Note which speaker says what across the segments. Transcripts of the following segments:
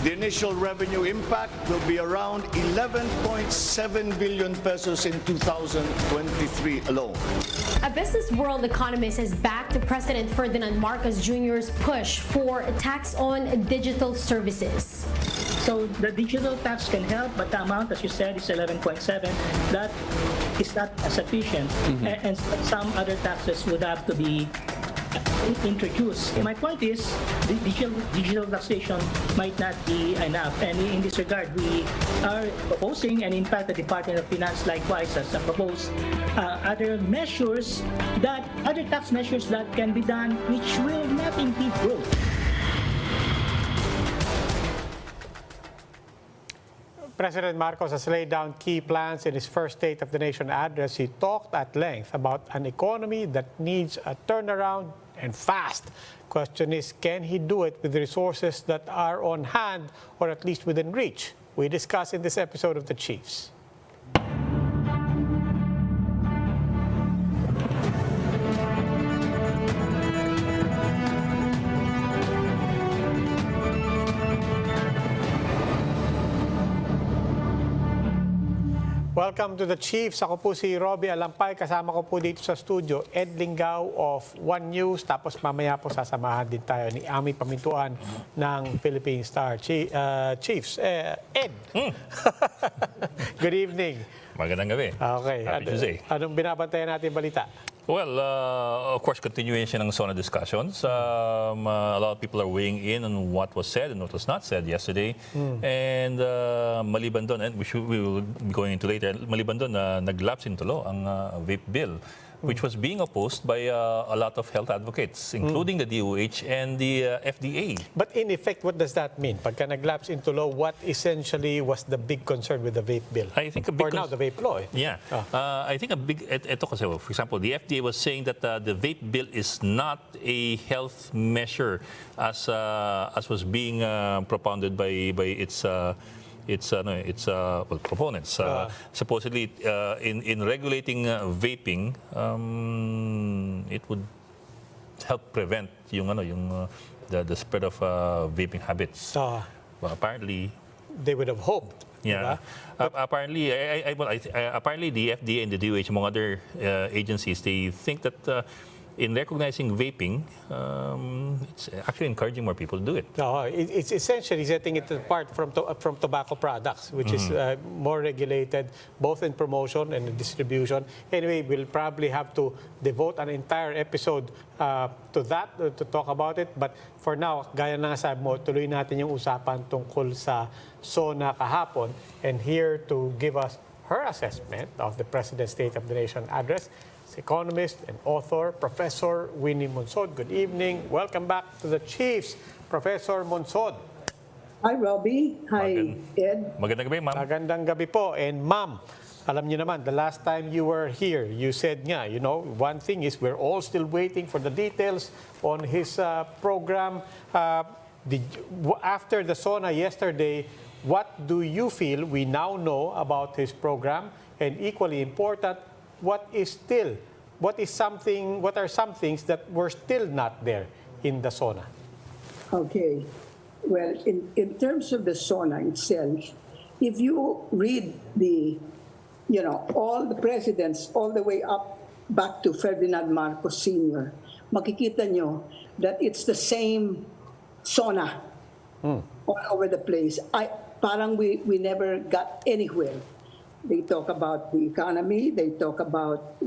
Speaker 1: The initial revenue impact will be around 11.7 billion pesos in 2023 alone.
Speaker 2: A Business World economist has backed President Ferdinand Marcos Jr.'s push for a tax on digital services.
Speaker 3: So the digital tax can help, but the amount, as you said, is 11.7. That is not sufficient, and some other taxes would have to be introduced. My point is, the digital taxation might not be enough, and in this regard, we are proposing, and in fact, the Department of Finance likewise has proposed other tax measures that can be done, which will not impede growth.
Speaker 4: President Marcos has laid down key plans in his first State of the Nation address. He talked at length about an economy that needs a turnaround and fast. Question is, can he do it with resources that are on hand or at least within reach? We discuss in this episode of The Chiefs. Welcome to The Chiefs. Ako po si Robbie Alampay. Kasama ko po dito sa studio, Ed Lingao of One News. Tapos mamaya po sasamahan din tayo ni Ami Pamintuan ng Philippine Star. Chiefs, Ed. Good evening.
Speaker 5: Magandang gabi.
Speaker 4: Okay.
Speaker 5: Happy Tuesday.
Speaker 4: Anong binabantayan natin balita?
Speaker 5: Well, of course, continuation ng SONA discussions. A lot of people are weighing in on what was said and what was not said yesterday. And maliban doon, and we will be going into later, maliban doon, naglapse into law ang vape bill, which was being opposed by a lot of health advocates, including the DOH and the FDA.
Speaker 4: But in effect, what does that mean? Pagka naglapse into law, what essentially was the big concern with the vape bill?
Speaker 5: I think a big
Speaker 4: or now the vape law.
Speaker 5: Yeah. I think a big, ito kasi, for example, the FDA was saying that the vape bill is not a health measure as was being propounded by its proponents. Supposedly, in regulating vaping, it would help prevent the spread of vaping habits. Well, apparently,
Speaker 4: they would have hoped.
Speaker 5: Yeah. Apparently, apparently, the FDA and the DOH, among other agencies, they think that in recognizing vaping, it's actually encouraging more people to do it.
Speaker 4: No, it's essentially setting it apart from tobacco products, which is more regulated, both in promotion and in distribution. Anyway, we'll probably have to devote an entire episode to that, to talk about it. But for now, gaya na nga sabi mo, tuloy natin yung usapan tungkol sa SONA kahapon. And here to give us her assessment of the President's State of the Nation address, economist and author, Professor Winnie Monsod. Good evening. Welcome back to The Chiefs, Professor Monsod.
Speaker 6: Hi, Robbie. Hi, Ed.
Speaker 5: Magandang gabi, ma'am.
Speaker 4: Magandang gabi po. And ma'am, alam niyo naman, the last time you were here, you said nga, one thing is we're all still waiting for the details on his program. After the SONA yesterday, what do you feel we now know about his program? And equally important, what are some things that were still not there in the SONA?
Speaker 6: Okay. Well, in terms of the SONA itself, if you read all the presidents all the way up back to Ferdinand Marcos Sr., makikita nyo that it's the same SONA all over the place. Parang we never got anywhere. They talk about the economy. They talk about,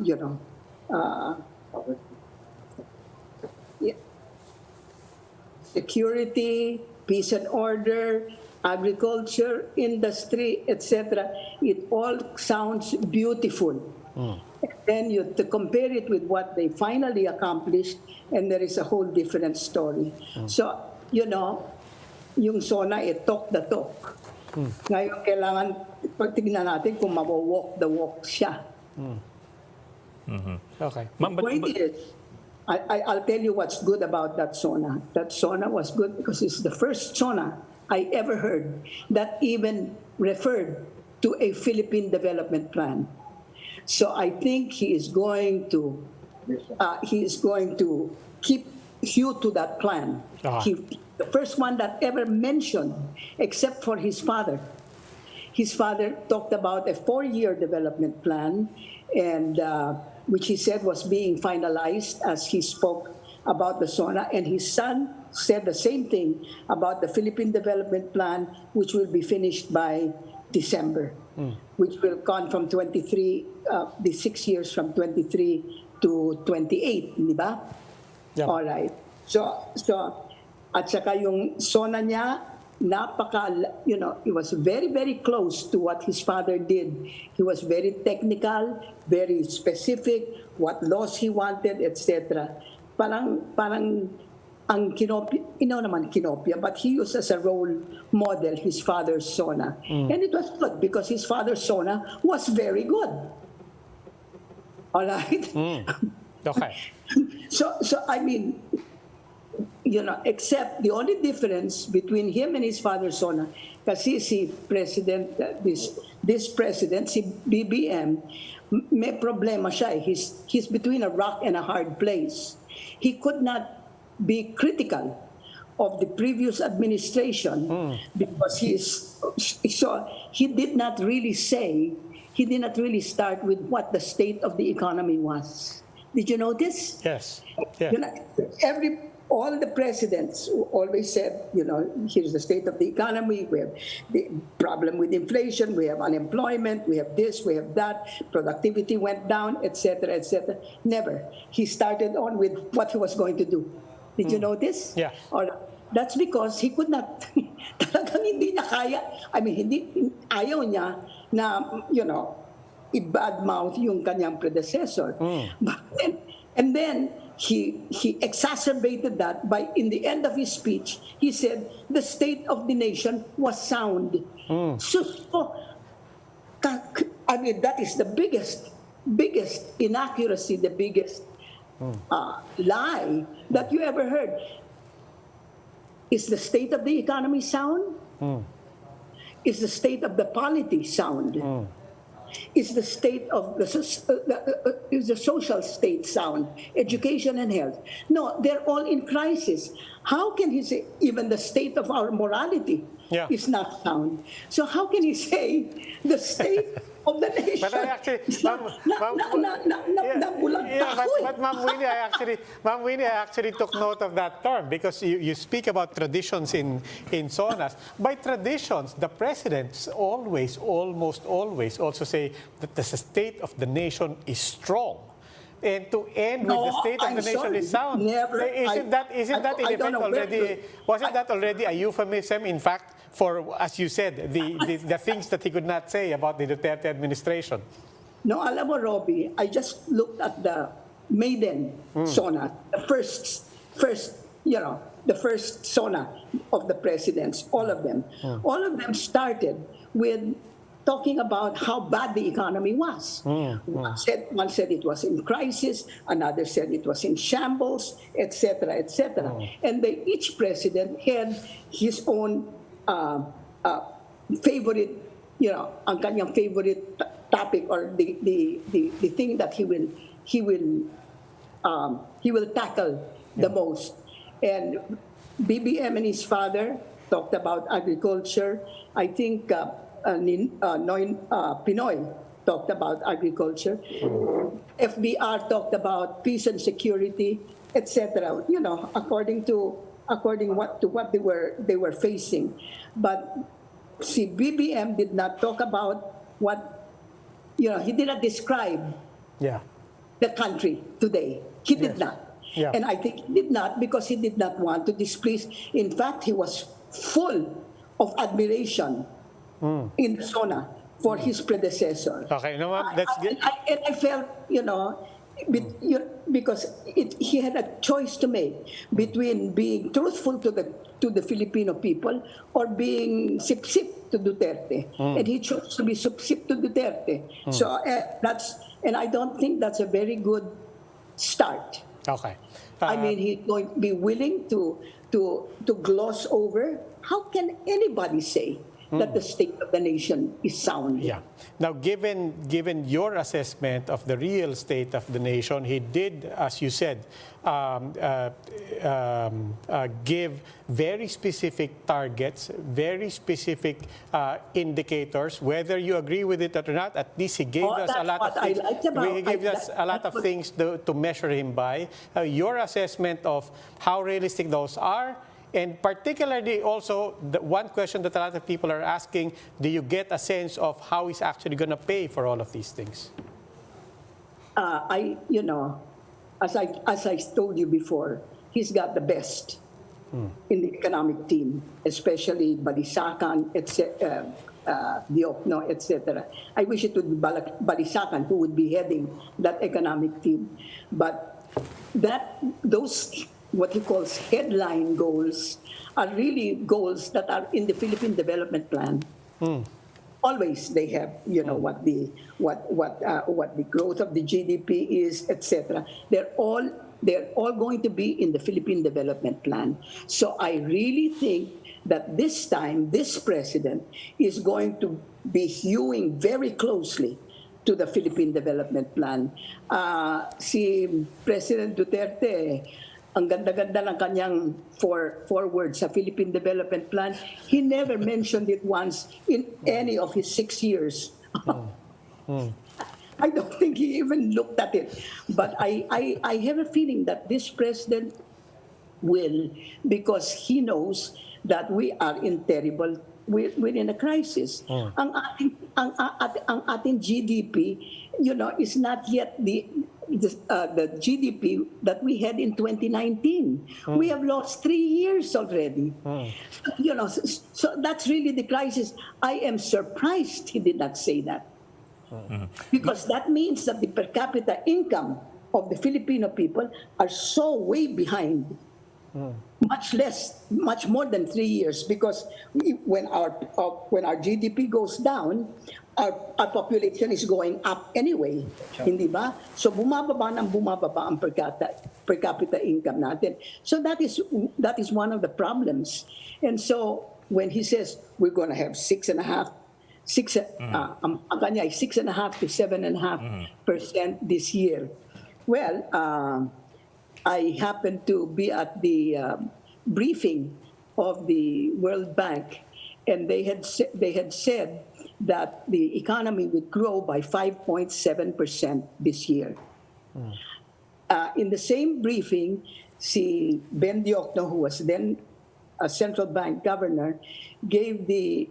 Speaker 6: security, peace and order, agriculture, industry, etc. It all sounds beautiful. Then you to compare it with what they finally accomplished, and there is a whole different story. So, yung SONA, talk the talk. Ngayon, kailangan pagtignan natin kung mawo-walk the walk siya.
Speaker 4: Okay.
Speaker 6: The point is, I'll tell you what's good about that SONA. That SONA was good because it's the first SONA I ever heard that even referred to a Philippine development plan. So I think he is going to keep hew to that plan. The first one that ever mentioned, except for his father. His father talked about a 4-year development plan, and which he said was being finalized as he spoke about the SONA, and his son said the same thing about the Philippine Development Plan, which will be finished by December, which will come from 23, the 6 years from 23 to 28, di ba?
Speaker 4: Yeah.
Speaker 6: All right. So, at saka yung SONA niya, it was very, very close to what his father did. He was very technical, very specific, what laws he wanted, etc. Parang ang kinopia, but he used as a role model his father's SONA. And it was good because his father's SONA was very good. All right?
Speaker 4: Okay.
Speaker 6: So I mean, except the only difference between him and his father's SONA, kasi si President, this President, si BBM, may problema siya. He's between a rock and a hard place. He could not be critical of the previous administration because he did not really start with what the state of the economy was. Did you notice?
Speaker 4: Yes. Yeah.
Speaker 6: All the presidents always said, here's the state of the economy, we have the problem with inflation, we have unemployment, we have this, we have that, productivity went down, etc., etc. Never. He started on with what he was going to do. Did you notice?
Speaker 4: Yeah.
Speaker 6: That's because he could not, talagang hindi niya kaya, ayaw niya na, i-badmouth yung kanyang predecessor. And then, he exacerbated that by, in the end of his speech, he said the state of the nation was sound. That is the biggest inaccuracy, the biggest lie that you ever heard. Is the state of the economy sound? Is the state of the polity sound? Is the state of is the social state sound? Education and health? No, they're all in crisis. How can he say even the state of our morality is not sound? So how can he say the state of the nation?
Speaker 4: But I actually, but Ma'am Winnie, I actually took note of that term because you speak about traditions in SONAs. By traditions, the presidents almost always also say that the state of the nation is strong. And to end with the state of the nation is sound. Isn't that in effect already, wasn't that already a euphemism, in fact, for, as you said, the things that he could not say about the Duterte administration?
Speaker 6: No, alam mo, Robbie, I just looked at the maiden SONA, the first, the first SONA of the presidents, all of them. All of them started with talking about how bad the economy was. One said it was in crisis, another said it was in shambles, etc., etc. And each president had his own favorite, ang kanyang favorite topic or the thing that he will tackle the most. And BBM and his father talked about agriculture. I think Pinoy talked about agriculture. FBR talked about peace and security, etc. According to what they were facing. But see, BBM did not talk about what, he did not describe the country today. He did not.
Speaker 4: Yeah.
Speaker 6: And I think he did not because he did not want to displease. In fact, he was full of admiration in SONA for his predecessor.
Speaker 4: Okay, that's good.
Speaker 6: And I felt, because he had a choice to make between being truthful to the Filipino people or being sip-sip to Duterte. And he chose to be sip-sip to Duterte. So and I don't think that's a very good start.
Speaker 4: Okay.
Speaker 6: He's going to be willing to gloss over. How can anybody say that the state of the nation is sound.
Speaker 4: Yeah. Now, given your assessment of the real state of the nation, he did, as you said, give very specific targets, very specific indicators. Whether you agree with it or not, at least he gave us a lot of things. He gave us a lot of things to measure him by. Your assessment of how realistic those are. And particularly also, the one question that a lot of people are asking, do you get a sense of how he's actually going to pay for all of these things?
Speaker 6: As I told you before, he's got the best in the economic team, especially Balisacan, Diokno, etc. I wish it would be Balisacan who would be heading that economic team. But those what he calls headline goals are really goals that are in the Philippine Development Plan. Always they have, what the growth of the GDP is, etc. They're all going to be in the Philippine Development Plan. So I really think that this time this president is going to be hewing very closely to the Philippine Development Plan. Si President Duterte, ang ganda-ganda ng kanyang forward sa Philippine Development Plan. He never mentioned it once in any of his 6 years. I don't think he even looked at it. But I have a feeling that this president will, because he knows that we are in we're in a crisis. Ang ating GDP, is not yet the GDP that we had in 2019. We have lost 3 years already. So that's really the crisis. I am surprised he did not say that. Because that means that the per capita income of the Filipino people are so way behind. Much more than 3 years, because when our GDP goes down, our population is going up anyway, hindi ba? So bumababa ang per capita income natin. So that is one of the problems. And so when he says we're going to have 6.5 to 7.5% this year, well, I happened to be at the briefing of the World Bank, and they had said that the economy would grow by 5.7% this year. In the same briefing, si Ben Diokno, who was then a central bank governor, gave the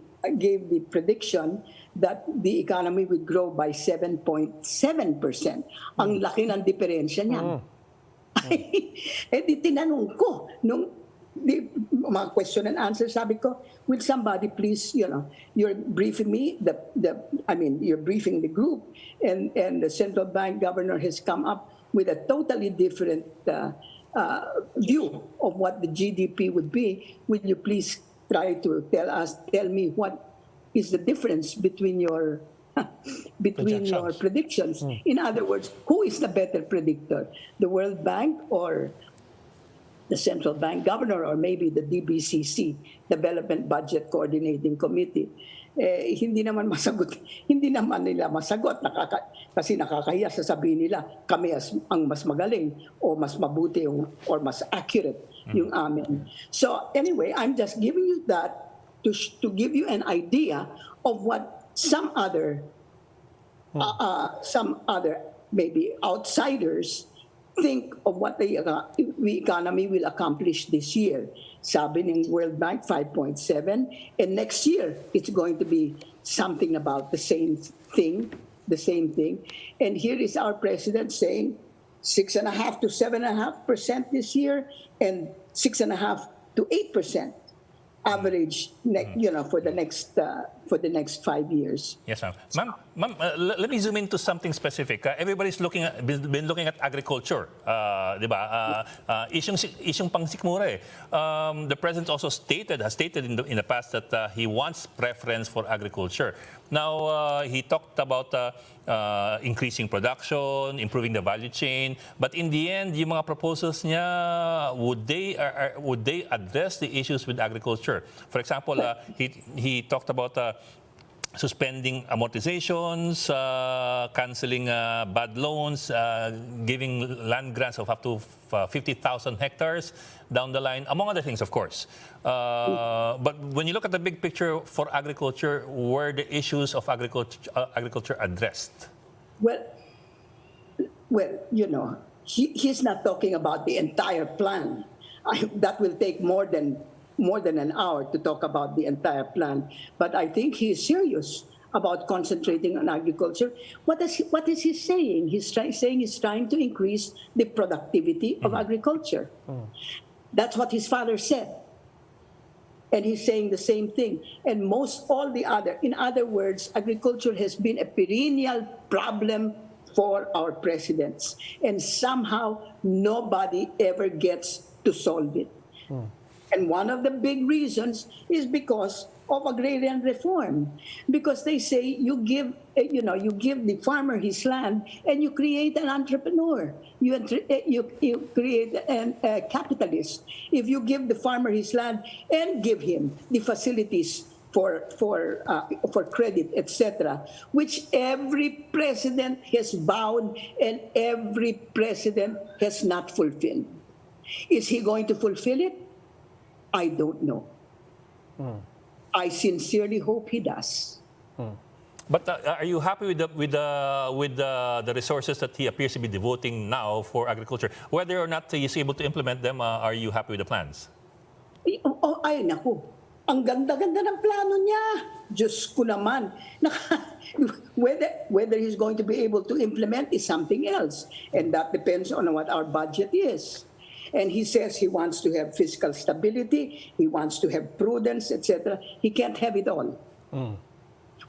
Speaker 6: prediction that the economy would grow by 7.7%. Ang laki ng diferensya niya. Di tinanong ko nung mga question and answer, sabi ko, will somebody please, you're briefing me, you're briefing the group, and the central bank governor has come up with a totally different view of what the GDP would be. Will you please try to tell me what is the difference between your predictions? In other words, who is the better predictor, the World Bank or the central bank governor, or maybe the DBCC, Development Budget Coordinating Committee? Hindi naman nila masagot, kasi nakakahiya sasabihin nila kami ang mas magaling o mas mabuti or mas accurate yung amin. So anyway, I'm just giving you that to give you an idea of what some other maybe outsiders think of what the economy will accomplish this year. Sabi ng World Bank, 5.7, and next year it's going to be something about the same thing. And here is our president saying 6.5 to 7.5% this year, and 6.5 to 8% average, for the next for the next 5 years.
Speaker 5: Yes, ma'am. Ma'am, let me zoom into something specific. Everybody's been looking at agriculture, di ba? Isyong pangsikmura eh. The president also has stated in the past that he wants preference for agriculture. Now, he talked about increasing production, improving the value chain, but in the end, yung mga proposals niya, would they address the issues with agriculture? For example, he talked about suspending amortizations, canceling bad loans, giving land grants of up to 50,000 hectares down the line, among other things, of course. But when you look at the big picture for agriculture, were the issues of agriculture addressed?
Speaker 6: Well, you know, he's not talking about the entire plan. That will take more than an hour to talk about the entire plan. But I think he is serious about concentrating on agriculture. What is he saying? He's saying he's trying to increase the productivity of agriculture. That's what his father said. And he's saying the same thing. And in other words, agriculture has been a perennial problem for our presidents. And somehow nobody ever gets to solve it. And one of the big reasons is because of agrarian reform, because they say you give the farmer his land and you create an entrepreneur, you create a capitalist. If you give the farmer his land and give him the facilities for credit, etc., which every president has vowed and every president has not fulfilled. Is he going to fulfill it? I don't know. I sincerely hope he does.
Speaker 5: But are you happy with the resources that he appears to be devoting now for agriculture? Whether or not he is able to implement them, are you happy with the plans?
Speaker 6: Ay, naku. Ang ganda-ganda ng plano niya. Diyos ko naman. Whether he's going to be able to implement is something else. And that depends on what our budget is. And he says he wants to have fiscal stability, he wants to have prudence, etc. He can't have it all.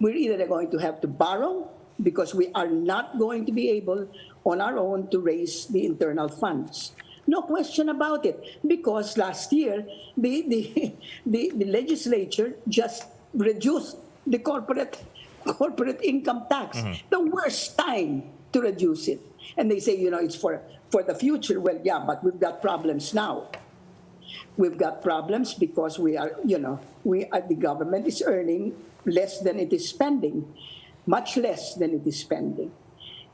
Speaker 6: We're either going to have to borrow because we are not going to be able on our own to raise the internal funds. No question about it, because last year the legislature just reduced the corporate income tax. The worst time to reduce it. And they say, it's for the future. Well, yeah, but we've got problems now. We've got problems because the government is earning less than it is spending, much less than it is spending.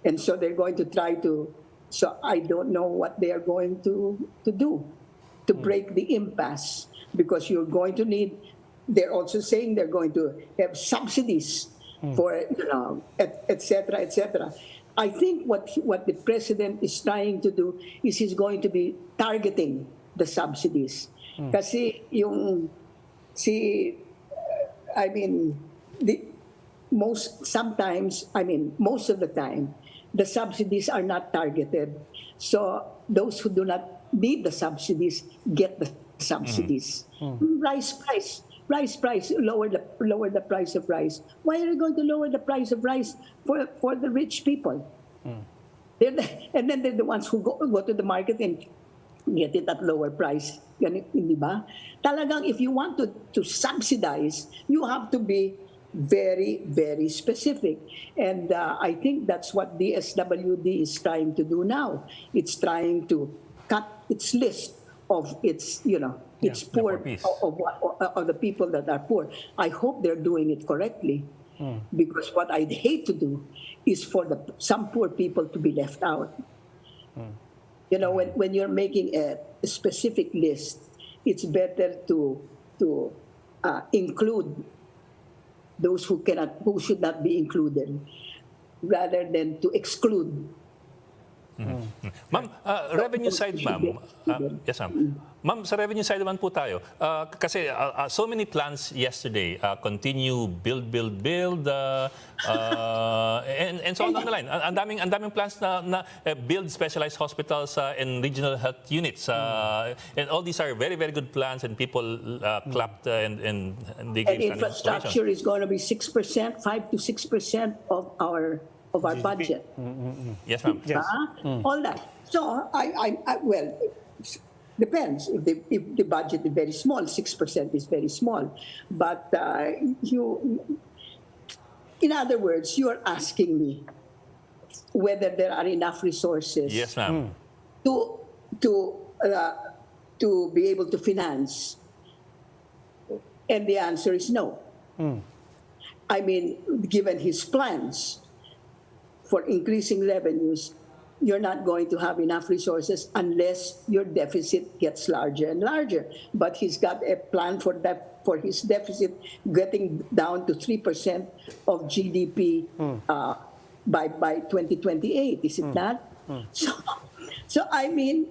Speaker 6: And so they're going to try to, so I don't know what they are going to do to break the impasse, because you're going to need, they're also saying they're going to have subsidies for, et cetera, et cetera. I think what the president is trying to do is he's going to be targeting the subsidies. Kasi most of the time, the subsidies are not targeted. So those who do not need the subsidies get the subsidies. Rice price, lower the price of rice. Why are you going to lower the price of rice for the rich people? And then they're the ones who go to the market and get it at lower price. Di ba? Talagang if you want to subsidize, you have to be very, very specific. And I think that's what DSWD is trying to do now. It's trying to cut its list of its, it's poor, of the people that are poor. I hope they're doing it correctly, because what I'd hate to do is for some poor people to be left out. When you're making a specific list, it's better to include those who should not be included, rather than to exclude
Speaker 5: Ma'am, revenue side, ma'am. Yes, ma'am. Ma'am, sa revenue side naman po tayo. Kasi so many plans yesterday. Continue, build, and so on the line. Ang daming plans na build specialized hospitals and regional health units. And all these are very, very good plans, and people clapped and they gave
Speaker 6: And infrastructure is going to be 6%, 5 to 6% of our budget.
Speaker 5: Yes, ma'am.
Speaker 4: Yes.
Speaker 6: All that. So well, depends. If the budget is very small, 6% is very small. But in other words, you are asking me whether there are enough resources
Speaker 5: Yes, ma'am.
Speaker 6: to be able to finance, and the answer is no. I mean, given his plans for increasing revenues, you're not going to have enough resources unless your deficit gets larger and larger. But he's got a plan for that, for his deficit getting down to 3% of GDP by 2028. Is it not? So I mean,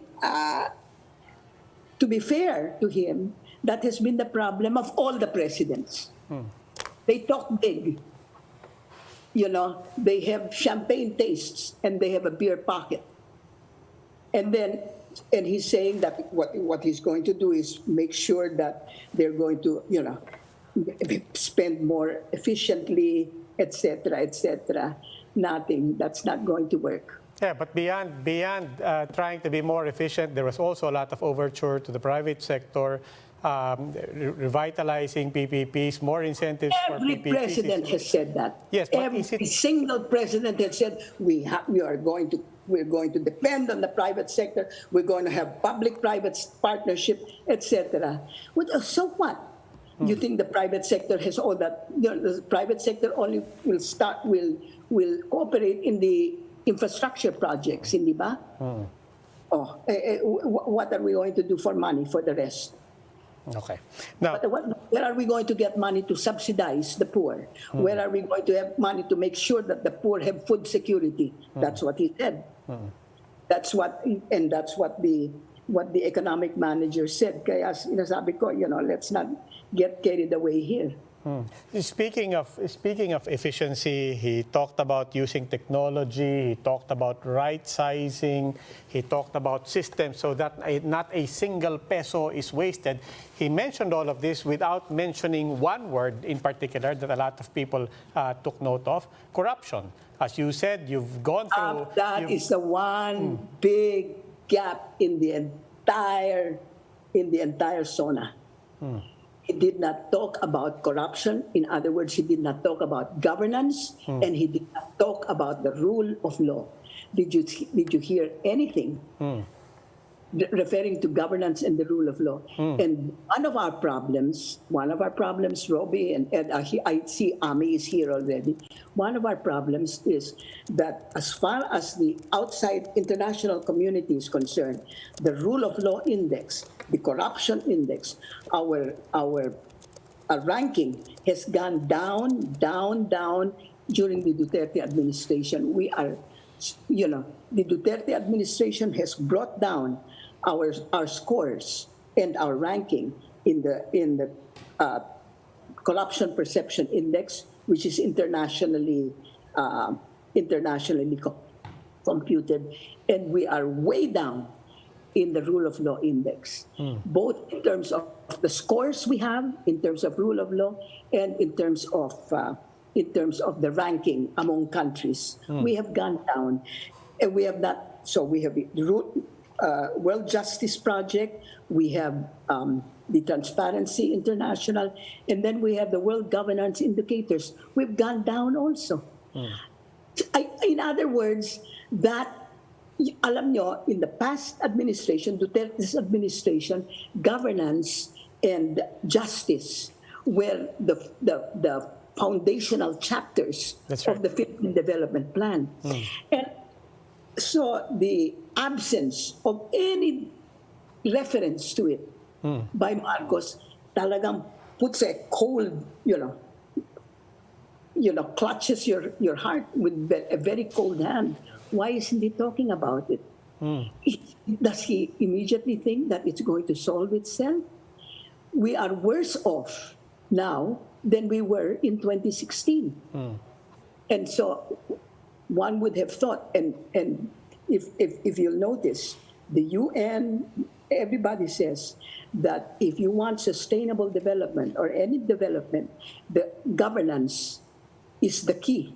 Speaker 6: to be fair to him, that has been the problem of all the presidents. They talk big. You know, they have champagne tastes and they have a beer pocket. And he's saying that what he's going to do is make sure that they're going to, you know, spend more efficiently, etc., etc. Nothing. That's not going to work.
Speaker 4: Yeah, but beyond trying to be more efficient, there was also a lot of overture to the private sector, revitalizing PPPs, more incentives for PPPs.
Speaker 6: Every president has said that.
Speaker 4: Yes, but
Speaker 6: every
Speaker 4: is it...
Speaker 6: single president has said we're going to depend on the private sector. We're going to have public-private partnership, etc. So what? You think the private sector has all that? You know, the private sector only will cooperate in the infrastructure projects, hindi ba? What are we going to do for money for the rest?
Speaker 4: Okay. Now,
Speaker 6: where are we going to get money to subsidize the poor? Where are we going to have money to make sure that the poor have food security? That's what he said. That's what the economic manager said. Kaya sinasabi ko, you know, let's not get carried away here.
Speaker 4: Speaking of efficiency, he talked about using technology, he talked about right sizing, he talked about systems so that not a single peso is wasted. He mentioned all of this without mentioning one word in particular that a lot of people took note of: corruption. As you said, you've gone through...
Speaker 6: That is the one big gap in the entire SONA. He did not talk about corruption. In other words, he did not talk about governance, and he did not talk about the rule of law. Did you hear anything referring to governance and the rule of law? And one of our problems, Robbie, and I see Ami is here already. One of our problems is that as far as the outside international community is concerned, the rule of law index, the corruption index, our ranking has gone down during the Duterte administration. We are, you know, the Duterte administration has brought down our scores and our ranking in the corruption perception index, which is internationally computed, and we are way down in the rule of law index, both in terms of the scores we have, in terms of rule of law, and in terms of the ranking among countries. We have gone down, and we have not. So we have the World Justice Project, we have the Transparency International, and then we have the World Governance Indicators. We've gone down also. In other words, that, alam nyo, in the past administration, Duterte's administration, governance and justice were the foundational chapters of the Philippine Development Plan. And so the absence of any reference to it by Marcos talagang puts a cold, clutches your heart with a very cold hand Why isn't he talking about it? Does he immediately think that it's going to solve itself? We are worse off now than we were in 2016. And so one would have thought, and if you'll notice, the UN, everybody says that if you want sustainable development or any development, the governance is the key.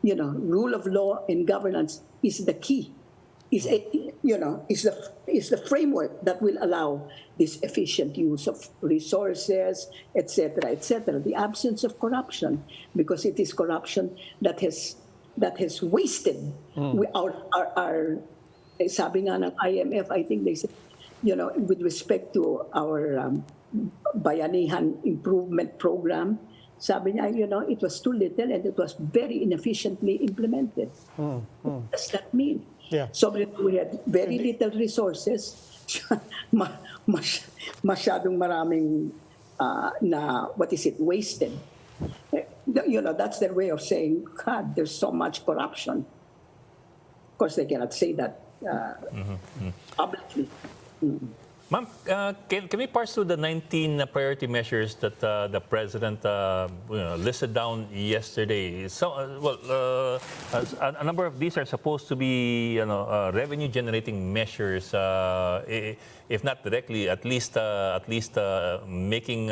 Speaker 6: You know, rule of law and governance is the key. Is the framework that will allow this efficient use of resources, etc., etc. The absence of corruption, because it is corruption that has wasted our sabi nga ng IMF, I think they said, you know, with respect to our Bayanihan improvement program, sabi niya, you know, it was too little and it was very inefficiently implemented. What does that mean?
Speaker 4: Yeah.
Speaker 6: So we had very little resources, masyadong maraming wasted. You know, that's their way of saying, God, there's so much corruption. Of course, they cannot say that publicly.
Speaker 5: Ma'am, can we parse through the 19 priority measures that the President listed down yesterday? So, a number of these are supposed to be revenue-generating measures, if not directly, at least making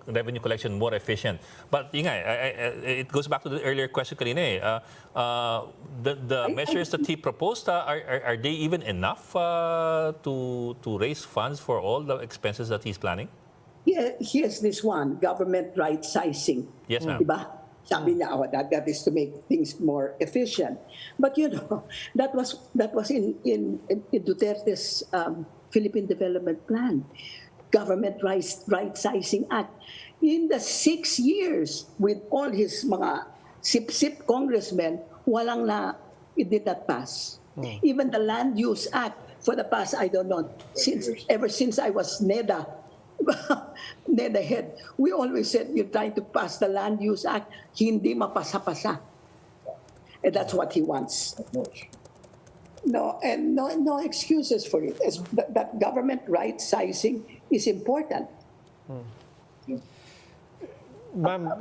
Speaker 5: revenue collection more efficient. But it goes back to the earlier question kanina. The measures that he proposed, are they even enough to raise funds for all the expenses that he's planning?
Speaker 6: Yeah, here's this one, government right-sizing.
Speaker 5: Yes, ma'am.
Speaker 6: Diba? Sabi niya, that is to make things more efficient. But you know, that was in Duterte's Philippine Development Plan, Government Right-Sizing Act. In the 6 years, with all his mga sip-sip congressmen, it did not pass. Even the Land Use Act, for the past, I don't know, ever since I was NEDA head, we always said, you're trying to pass the Land Use Act, hindi mapasa-pasa. And that's what he wants. No excuses for it. That government right-sizing is important.
Speaker 4: Ma'am,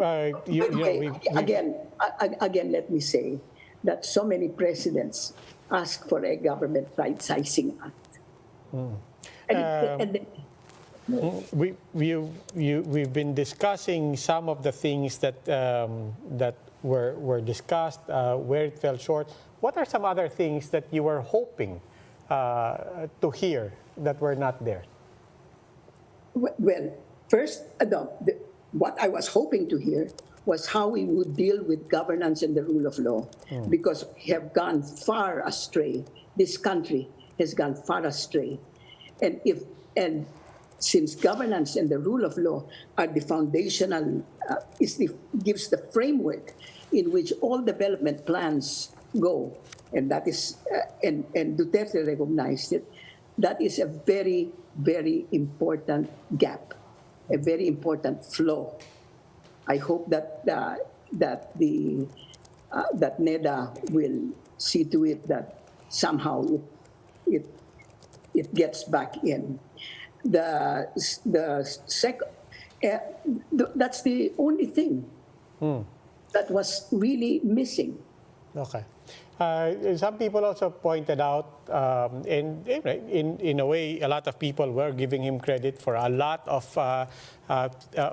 Speaker 6: again, let me say that so many presidents ask for a government right-sizing act.
Speaker 4: We've been discussing some of the things that were discussed, where it fell short. What are some other things that you were hoping to hear that were not there?
Speaker 6: Well, first, what I was hoping to hear was how we would deal with governance and the rule of law, because we have gone far astray. This country has gone far astray, and since governance and the rule of law are the foundational, gives the framework in which all development plans go, and that is, and Duterte recognized it. That is a very, very important gap, a very important flaw. I hope that NEDA will see to it that somehow it gets back in. That's the only thing that was really missing.
Speaker 4: Okay. Some people also pointed out, and in a way, a lot of people were giving him credit for a lot of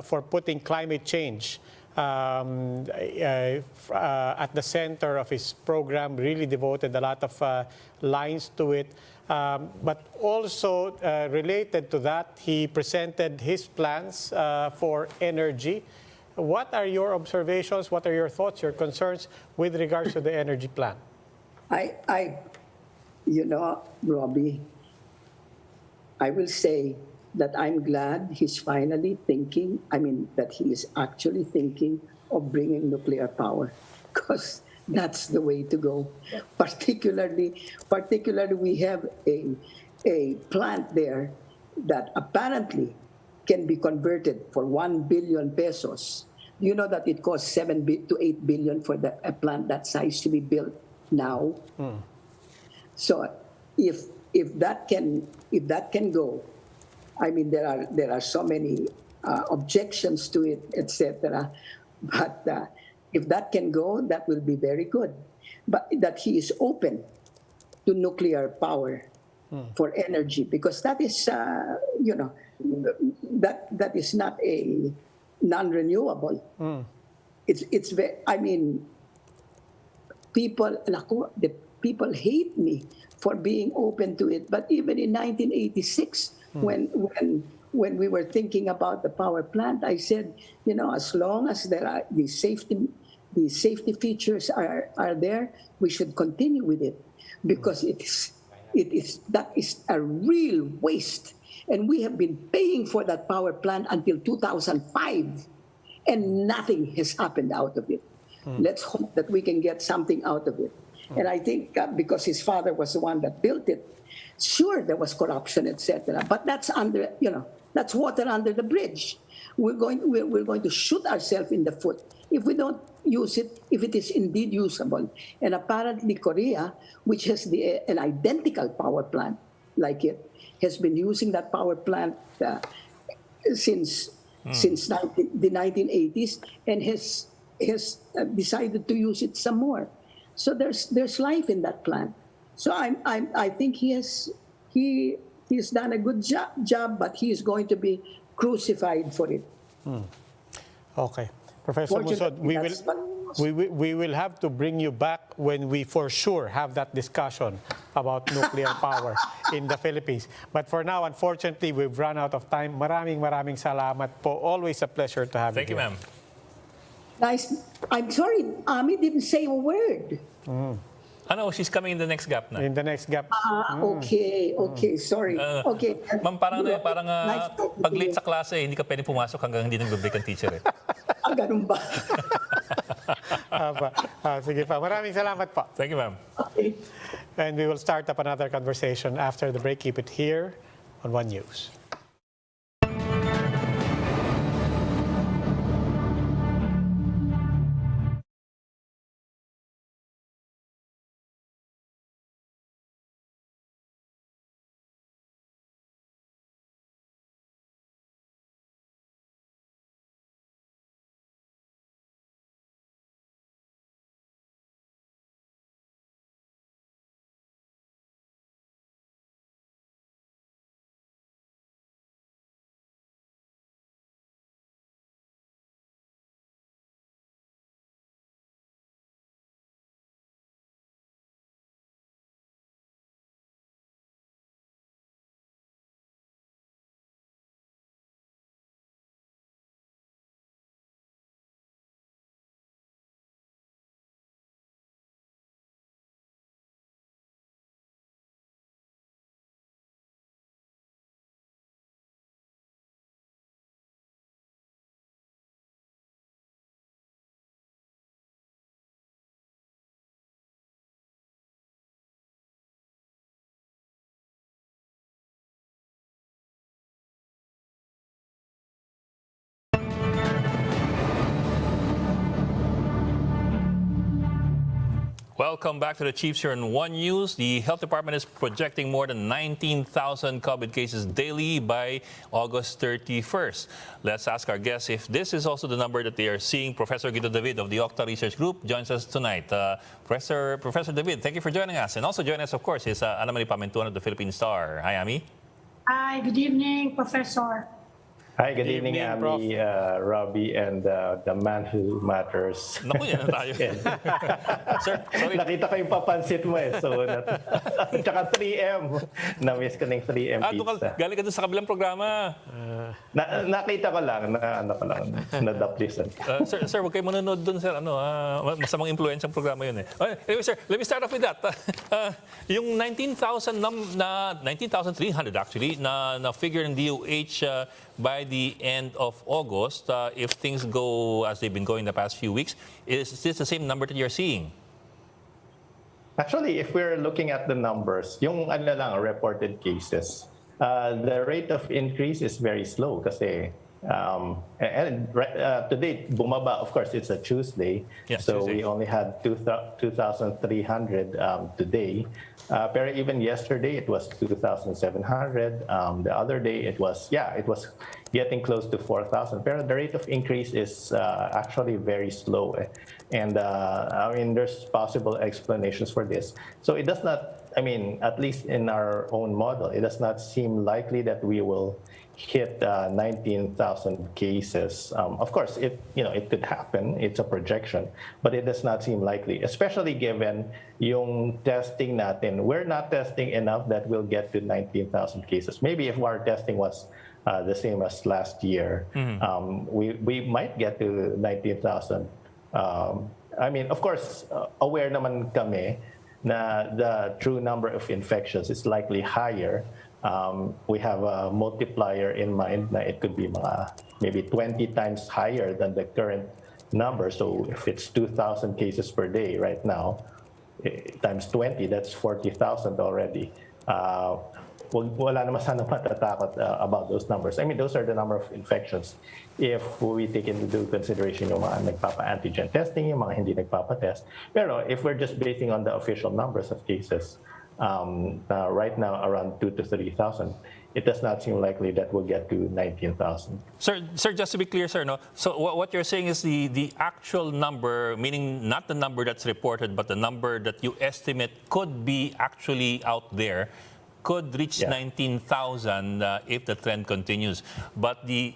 Speaker 4: for putting climate change at the center of his program. Really devoted a lot of lines to it. But also related to that, he presented his plans for energy. What are your observations? What are your thoughts, your concerns with regards to the energy plan?
Speaker 6: Robbie, I will say that I'm glad he's finally thinking, that he is actually thinking of bringing nuclear power, because that's the way to go. Particularly we have a plant there that apparently can be converted for 1 billion pesos. You know that it costs 7 to 8 billion for a plant that size to be built. now. So if that can go, I mean there are so many objections to it, etc. But if that can go, that will be very good. But that he is open to nuclear power for energy, because that is that is not a non-renewable. It's I mean, the people hate me for being open to it. But even in 1986, when we were thinking about the power plant, I said, as long as there are the safety features are there, we should continue with it, because that is a real waste. And we have been paying for that power plant until 2005, and nothing has happened out of it. Let's hope that we can get something out of it. And I think because his father was the one that built it, sure, there was corruption, etc. But that's that's water under the bridge. We're going to shoot ourselves in the foot if we don't use it, if it is indeed usable. And apparently Korea, which has an identical power plant like it, has been using that power plant since the 1980s, and has decided to use it some more. So there's life in that plant. So I think he's done a good job, but he is going to be crucified for it.
Speaker 4: Okay. Professor Musod, we will have to bring you back when we for sure have that discussion about nuclear power in the Philippines. But for now, unfortunately, we've run out of time. Maraming salamat po. Always a pleasure to have
Speaker 5: Thank you,
Speaker 4: here.
Speaker 5: ma'am.
Speaker 6: Nice. I'm sorry, Ami didn't say a word.
Speaker 5: She's coming in the next gap na.
Speaker 4: In the next gap.
Speaker 6: Okay, sorry. Okay.
Speaker 5: Ma'am, parang
Speaker 6: Nice talking to
Speaker 5: pag late
Speaker 6: you.
Speaker 5: sa klase, hindi ka pwede pumasok hanggang hindi nag-break ang teacher.
Speaker 6: Ganun ba?
Speaker 4: Sige pa. Maraming salamat po.
Speaker 5: Thank you, ma'am.
Speaker 6: Okay.
Speaker 4: And we will start up another conversation after the break. Keep it here on One News.
Speaker 5: Welcome back to the Chiefs here on One News. The Health Department is projecting more than 19,000 COVID cases daily by August 31st. Let's ask our guests if this is also the number that they are seeing. Professor Guido David of the Octa Research Group joins us tonight. Professor David, thank you for joining us. And also joining us, of course, is Ana Marie Pamintuan of the Philippine Star. Hi, Ami.
Speaker 7: Hi, good evening, Professor.
Speaker 8: Hi, good evening,
Speaker 4: Prof.
Speaker 8: Ami, Robbie, and the man who matters.
Speaker 5: Naku, yan na tayo. Sir, sorry.
Speaker 8: Nakita ko yung papansit mo eh. So, tsaka 3M. Na-miss ko ng 3M pizza.
Speaker 5: Galing ka dun sa kabilang programa.
Speaker 8: Nakita ko lang, nadaplisan.
Speaker 5: Sir, huwag kayo manonood dun, sir. Masamang influence ang programa yun eh. Anyway, sir, let me start off with that. Yung 19,300 actually, na figure ng DOH by the end of August, if things go as they've been going the past few weeks, is this the same number that you're seeing?
Speaker 8: Actually, if we're looking at the numbers, yung reported cases, the rate of increase is very slow kasi Today, bumaba, of course, it's a Tuesday,
Speaker 5: Yeah,
Speaker 8: so
Speaker 5: Tuesday.
Speaker 8: we only had 2,300 today. Pero even yesterday, it was 2,700. The other day, it was getting close to 4,000. Pero the rate of increase is actually very slow. And I mean, there's possible explanations for this. So it does not, I mean, at least in our own model, it does not seem likely that we will hit 19,000 cases. Of course, it could happen. It's a projection, but it does not seem likely, especially given yung testing natin. We're not testing enough that we'll get to 19,000 cases. Maybe if our testing was the same as last year, we might get to 19,000. I mean, of course, aware naman kami na the true number of infections is likely higher. We have a multiplier in mind na it could be maybe 20 times higher than the current number. So if it's 2,000 cases per day right now, times 20, that's 40,000 already. Wala naman sana matatakot about those numbers. I mean, those are the number of infections. If we take into consideration yung mga nagpapa-antigen testing, yung mga hindi nagpapa-test. Pero if we're just basing on the official numbers of cases, right now around 2,000 to 3,000, it does not seem likely that we'll get to 19,000.
Speaker 5: Sir, just to be clear, sir, no? So what you're saying is the actual number, meaning not the number that's reported, but the number that you estimate could be actually out there, could reach 19,000 if the trend continues. But the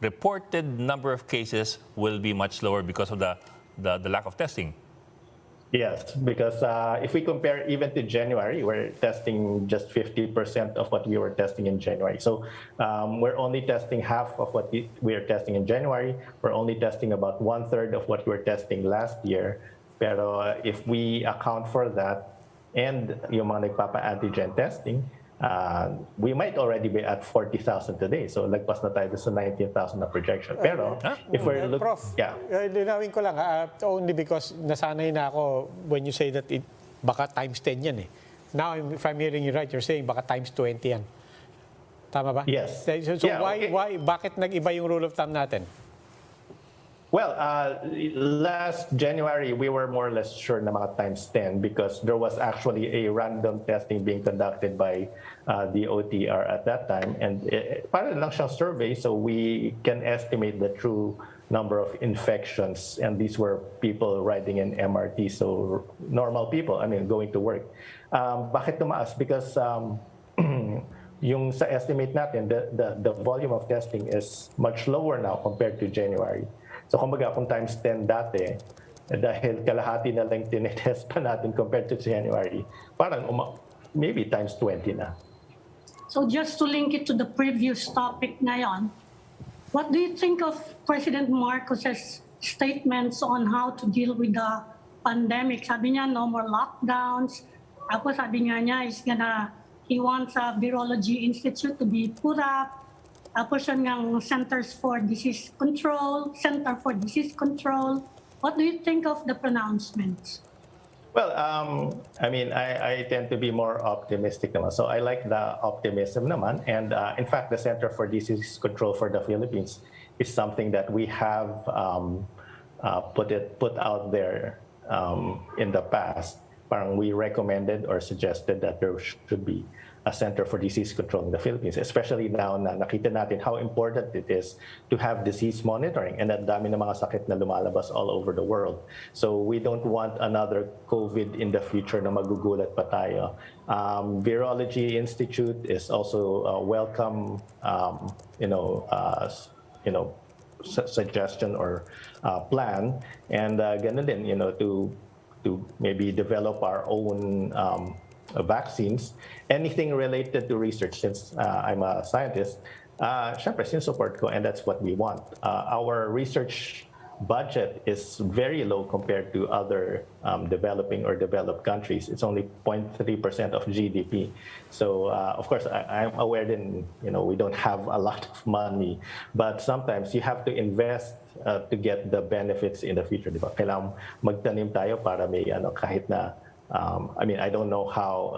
Speaker 5: reported number of cases will be much lower because of the lack of testing.
Speaker 8: Yes, because if we compare even to January, we're testing just 50% of what we were testing in January. So we're only testing half of what we were testing in January. We're only testing about 1/3 of what we were testing last year. Pero if we account for that and yung mga nagpapa-antigen testing, we might already be at 40,000 today. So lagpas na tayo sa 19,000 na projection. Pero if we're looking...
Speaker 4: Prof, linawin ko lang, only because nasanay na ako when you say that baka times 10 yan eh. Now, if I'm hearing you right, you're saying baka times 20 yan. Tama ba?
Speaker 8: Yes.
Speaker 4: So bakit nag-iba yung rule of thumb natin?
Speaker 8: Well, last January, we were more or less sure na mga times 10 because there was actually a random testing being conducted by the OTR at that time. And para lang siyang survey, so we can estimate the true number of infections. And these were people riding in MRT, so normal people, I mean, going to work. Bakit tumaas? Because yung sa estimate natin, the volume of testing is much lower now compared to January. So kumbaga kung times 10 dati, dahil kalahati na lang tinetest pa natin compared to January, parang maybe times 20 na.
Speaker 7: So just to link it to the previous topic ngayon, what do you think of President Marcos's statements on how to deal with the pandemic? Sabi niya, no more lockdowns. Tapos sabi niya he wants a virology institute to be put up. Tapos yung Center for Disease Control. What do you think of the pronouncements?
Speaker 8: Well, I mean, I tend to be more optimistic naman. So I like the optimism naman. And in fact, the Center for Disease Control for the Philippines is something that we have put out there in the past. Parang we recommended or suggested that there should be a Center for Disease Control in the Philippines, especially now na nakita natin how important it is to have disease monitoring and ang dami ng mga sakit na lumalabas all over the world. So we don't want another COVID in the future na magugulat pa tayo. Virology Institute is also a welcome, suggestion or plan, and ganun din, to maybe develop our own vaccines, anything related to research. Since I'm a scientist, syempre sinusupport ko, and that's what we want. Our research budget is very low compared to other developing or developed countries. It's only 0.3% of GDP. So of course, I'm aware that we don't have a lot of money, but sometimes you have to invest to get the benefits in the future. Diba? Kailangan magtanim tayo para may kahit na I mean, I don't know how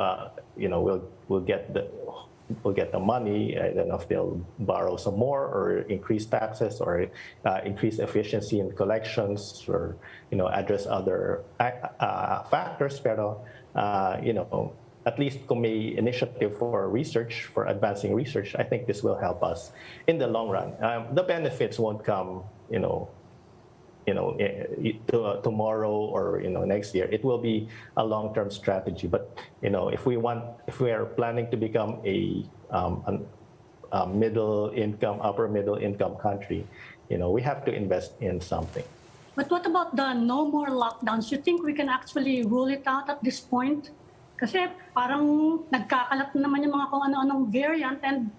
Speaker 8: we'll get will get the money. I don't know if they'll borrow some more or increase taxes or increase efficiency in collections or, address other factors. Pero, at least kung may initiative for research, for advancing research, I think this will help us in the long run. The benefits won't come, tomorrow or next year. It will be a long-term strategy. But if we are planning to become a middle income, upper middle income country, we have to invest in something.
Speaker 7: But what about the no more lockdowns? You think we can actually rule it out at this point? Kasi parang nagkakalat na naman yung mga kung ano-anong variant, and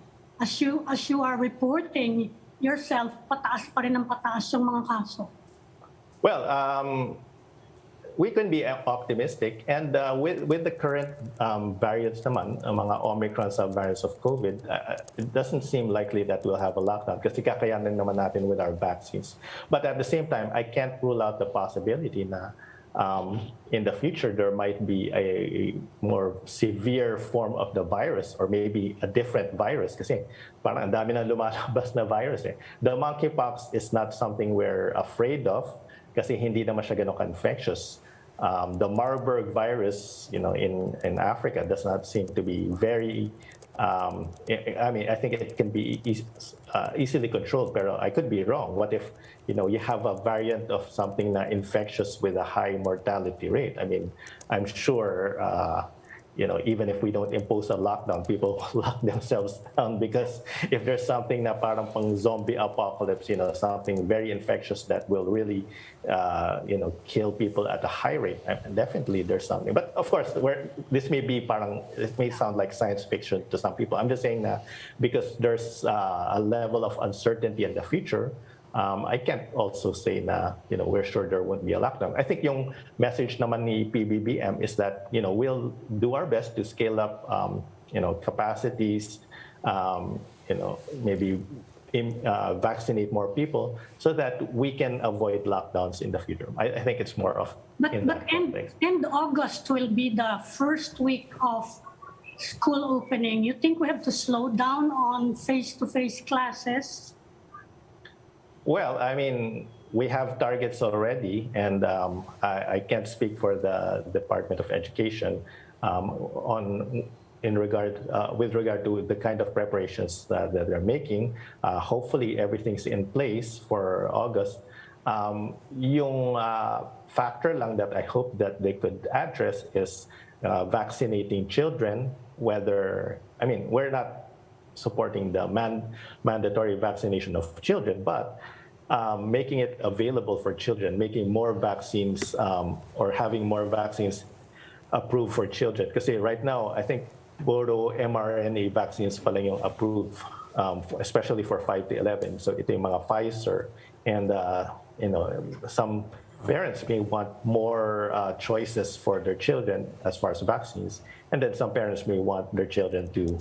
Speaker 7: as you are reporting yourself, pataas pa rin ang pataas yung mga kaso.
Speaker 8: Well, we can be optimistic, and with the current variants naman, mga Omicron subvariants of COVID, it doesn't seem likely that we'll have a lockdown kasi kakayanin naman natin with our vaccines. But at the same time, I can't rule out the possibility na in the future there might be a more severe form of the virus or maybe a different virus kasi parang ang dami na lumalabas na virus eh. The monkeypox is not something we're afraid of kasi hindi naman siya ganun ka-infectious. The Marburg virus, in Africa does not seem to be very. I think it can be easily controlled, pero I could be wrong. What if, you have a variant of something that infectious with a high mortality rate? I mean, I'm sure, even if we don't impose a lockdown, people will lock themselves down because if there's something na parang pang zombie apocalypse, something very infectious that will really, kill people at a high rate, definitely there's something. But of course, this may sound like science fiction to some people. I'm just saying that because there's a level of uncertainty in the future, I can't also say na, we're sure there won't be a lockdown. I think yung message naman ni PBBM is that, we'll do our best to scale up, capacities, maybe vaccinate more people so that we can avoid lockdowns in the future. I think it's more of
Speaker 7: But end August will be the first week of school opening. You think we have to slow down on face-to-face classes?
Speaker 8: Well, I mean, we have targets already, and I can't speak for the Department of Education with regard to the kind of preparations that they're making. Hopefully, everything's in place for August. Yung factor lang that I hope that they could address is vaccinating children. We're not supporting the mandatory vaccination of children, but making it available for children, making more vaccines or having more vaccines approved for children. Because right now, I think puro mRNA vaccines pa lang yung approved, especially for 5 to 11. So ito yung mga Pfizer, and some parents may want more choices for their children as far as vaccines, and then some parents may want their children to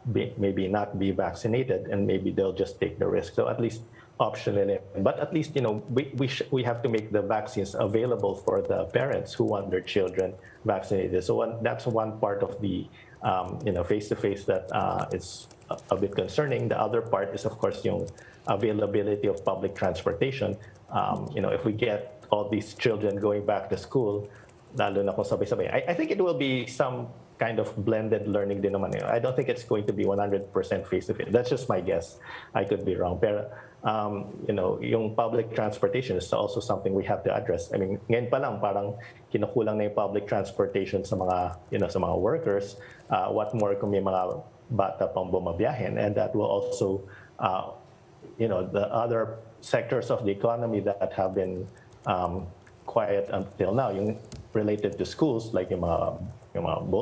Speaker 8: maybe not be vaccinated, and maybe they'll just take the risk. So at least optionally, but at least we have to make the vaccines available for the parents who want their children vaccinated. So that's one part of the face-to-face that is a bit concerning. The other part is, of course, yung availability of public transportation. If we get all these children going back to school, lalo na kung sabay-sabay, I think it will be some kind of blended learning din naman. I don't think it's going to be 100% face-to-face. That's just my guess. I could be wrong. Pero, yung public transportation is also something we have to address. I mean, ngayon pa lang, parang kinukulang na yung public transportation sa mga workers. What more kung may mga bata pang bumabiyahin? And that will also, the other sectors of the economy that have been quiet until now, yung related to schools, like yung mga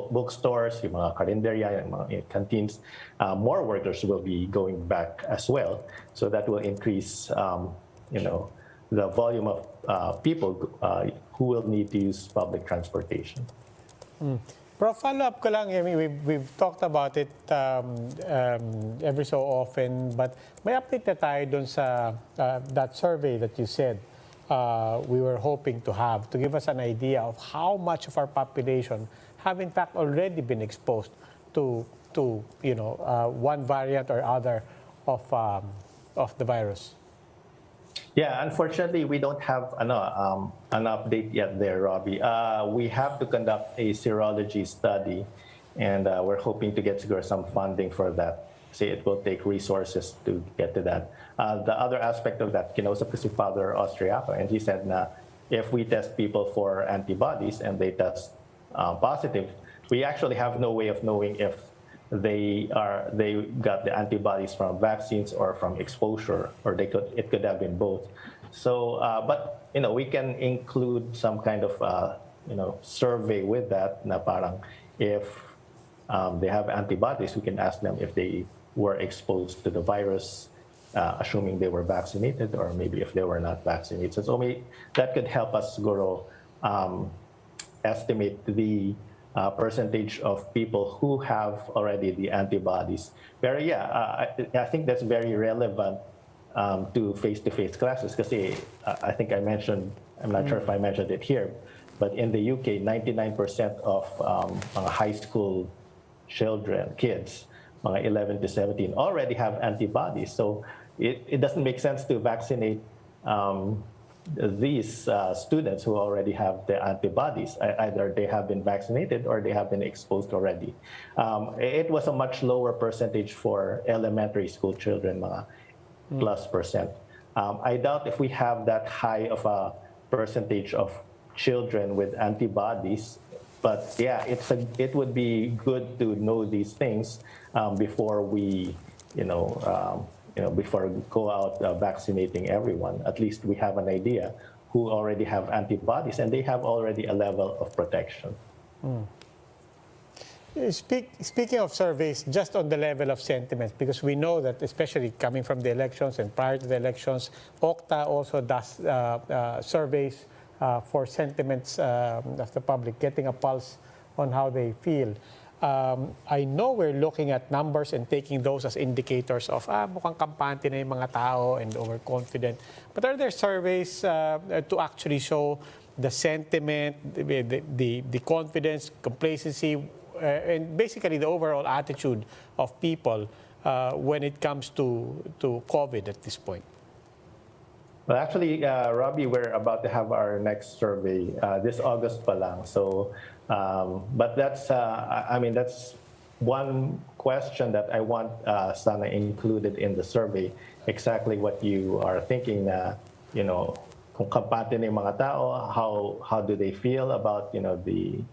Speaker 8: bookstores, yung mga karinderya, yung mga canteens, more workers will be going back as well. So that will increase, the volume of people who will need to use public transportation.
Speaker 4: Prof, follow-up ko lang. I mean, we've talked about it every so often, but may update na tayo dun sa that survey that you said we were hoping to have to give us an idea of how much of our population have in fact already been exposed to to one variant or other of the virus?
Speaker 8: Yeah, unfortunately, we don't have an update yet there, Robbie. We have to conduct a serology study, and we're hoping to get some funding for that. See, it will take resources to get to that. The other aspect of that, kinausap ko si Father Austriaco, and he said na if we test people for antibodies and they test positive, we actually have no way of knowing if they got the antibodies from vaccines or from exposure, or it could have been both. So, but we can include some kind of survey with that. Na parang if they have antibodies, we can ask them if they were exposed to the virus, assuming they were vaccinated, or maybe if they were not vaccinated. So that could help us, Guru, estimate the percentage of people who have already the antibodies. But yeah, I think that's very relevant to face-to-face classes. Because I think I mentioned, I'm not sure if I mentioned it here, but in the UK, 99% of high school kids, 11 to 17, already have antibodies. So it doesn't make sense to vaccinate these students who already have the antibodies. Either they have been vaccinated or they have been exposed already. It was a much lower percentage for elementary school children, mga +%. I doubt if we have that high of a percentage of children with antibodies. But yeah, it would be good to know these things before we, before we go out vaccinating everyone. At least we have an idea who already have antibodies and they have already a level of protection.
Speaker 4: Speaking of surveys, just on the level of sentiment, because we know that, especially coming from the elections and prior to the elections, Okta also does surveys for sentiments of the public, getting a pulse on how they feel. I know we're looking at numbers and taking those as indicators of mukhang kampante na yung mga tao and overconfident. But are there surveys to actually show the sentiment, the confidence, complacency, and basically the overall attitude of people when it comes to COVID at this point?
Speaker 8: Well, actually, Robbie, we're about to have our next survey this August pa lang. So, but that's, that's one question that I want sana included in the survey. Exactly what you are thinking na, kung kampante na yung mga tao, how do they feel about, the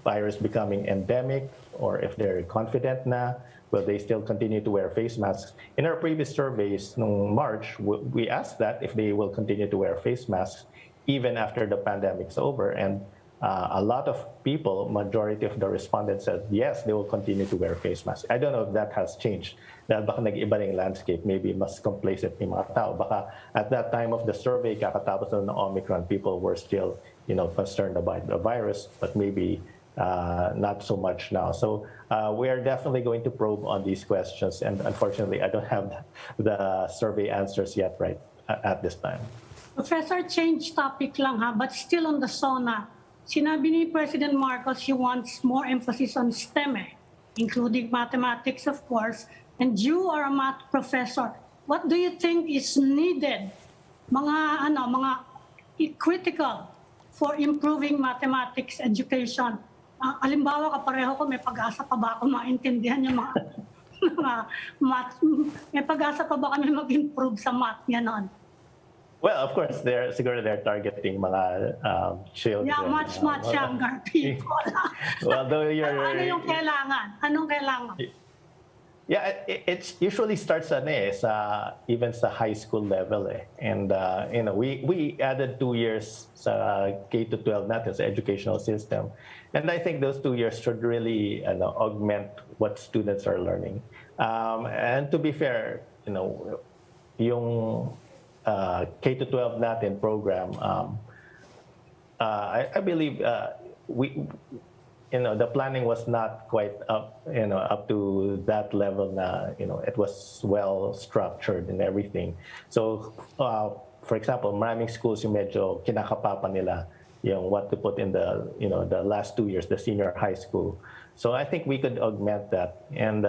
Speaker 8: virus becoming endemic, or if they're confident na, will they still continue to wear face masks? In our previous surveys in March, we asked that if they will continue to wear face masks even after the pandemic's over. And a lot of people, majority of the respondents said, yes, they will continue to wear face masks. I don't know if that has changed. Dahil baka nag-iba na yung landscape, maybe mas complacent yung mga tao. Baka at that time of the survey, kakatapos na ng Omicron, people were still concerned about the virus, but maybe not so much now. So we are definitely going to probe on these questions. And unfortunately, I don't have the survey answers yet right at this time.
Speaker 7: Professor, change topic lang ha, but still on the SONA. Sinabi ni President Marcos he wants more emphasis on STEM, including mathematics, of course. And you are a math professor. What do you think is needed, mga critical for improving mathematics education? Alimbawa, kapareho ko, may pag-asa pa ba ako maintindihan yung mga math? May pag-asa pa ba kami mag-improve sa math? Ganon.
Speaker 8: Well, of course, they're targeting mga children.
Speaker 7: Yeah, much younger people.
Speaker 8: Well, though
Speaker 7: ano yung kailangan? Anong kailangan?
Speaker 8: Yeah, it usually starts even sa high school level. And, we added 2 years sa K-12 natin, sa educational system. And I think those 2 years should really augment what students are learning. And to be fair, yung K-12 natin program, I believe the planning was not quite up to that level na, it was well structured and everything. So, for example, maraming schools yung medyo kinakapapa nila yung what to put in the, the last 2 years, the senior high school. So I think we could augment that. And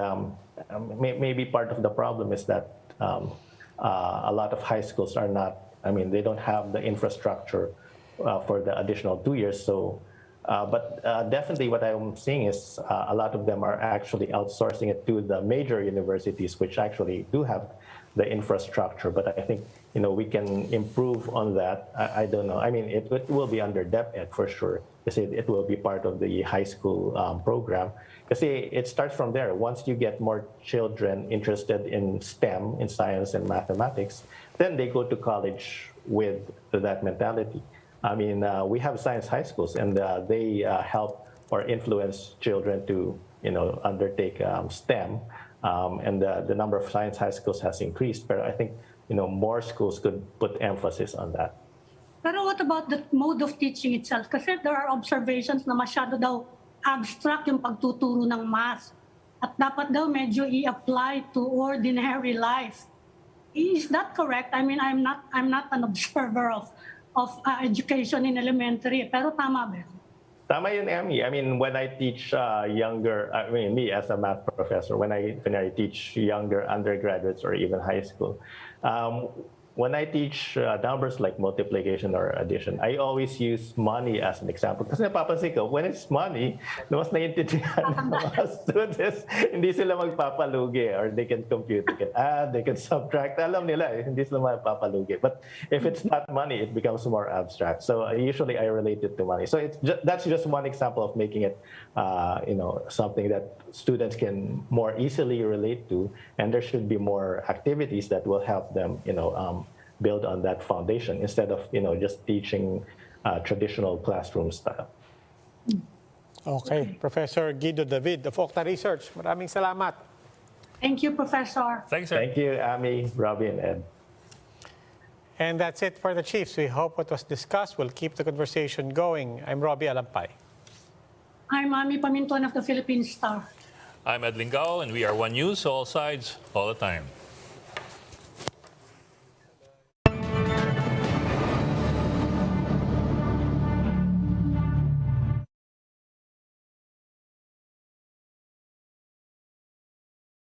Speaker 8: maybe part of the problem is that a lot of high schools are not, they don't have the infrastructure for the additional 2 years. So, but definitely what I'm seeing is a lot of them are actually outsourcing it to the major universities, which actually do have the infrastructure. But I think, we can improve on that. I don't know. It will be under DepEd for sure. It will be part of the high school program. Because it starts from there. Once you get more children interested in STEM, in science and mathematics, then they go to college with that mentality. We have science high schools, and they help or influence children to, undertake STEM. And the number of science high schools has increased. But I think, more schools could put emphasis on that.
Speaker 7: Pero what about the mode of teaching itself? Kasi there are observations na masyado daw abstract yung pagtuturo ng math. At dapat daw medyo i-apply to ordinary life. Is that correct? I'm not an observer of education in elementary. Pero tama ba?
Speaker 8: Tama yun, Emmy. When I teach me as a math professor, when I teach younger undergraduates or even high school, when I teach numbers like multiplication or addition, I always use money as an example. Kasi napapansin ko, when it's money, mas naiintindihan ng mga students, hindi sila magpapalugi, or they can compute, they can add, they can subtract. Alam nila, hindi sila magpapalugi. But if it's not money, it becomes more abstract. So usually I relate it to money. So that's just one example of making it, something that students can more easily relate to, and there should be more activities that will help them, build on that foundation instead of, just teaching traditional classroom style.
Speaker 4: Okay. Professor Guido David of Okta Research. Maraming salamat.
Speaker 7: Thank you, Professor.
Speaker 5: Thanks, sir.
Speaker 8: Thank you, Amy, Robbie, and Ed.
Speaker 4: And that's it for the Chiefs. We hope what was discussed will keep the conversation going. I'm Robbie Alampay.
Speaker 7: I'm Ami Pamintuan of the Philippine Star.
Speaker 5: I'm Ed Lingao, and we are One News, all sides, all the time.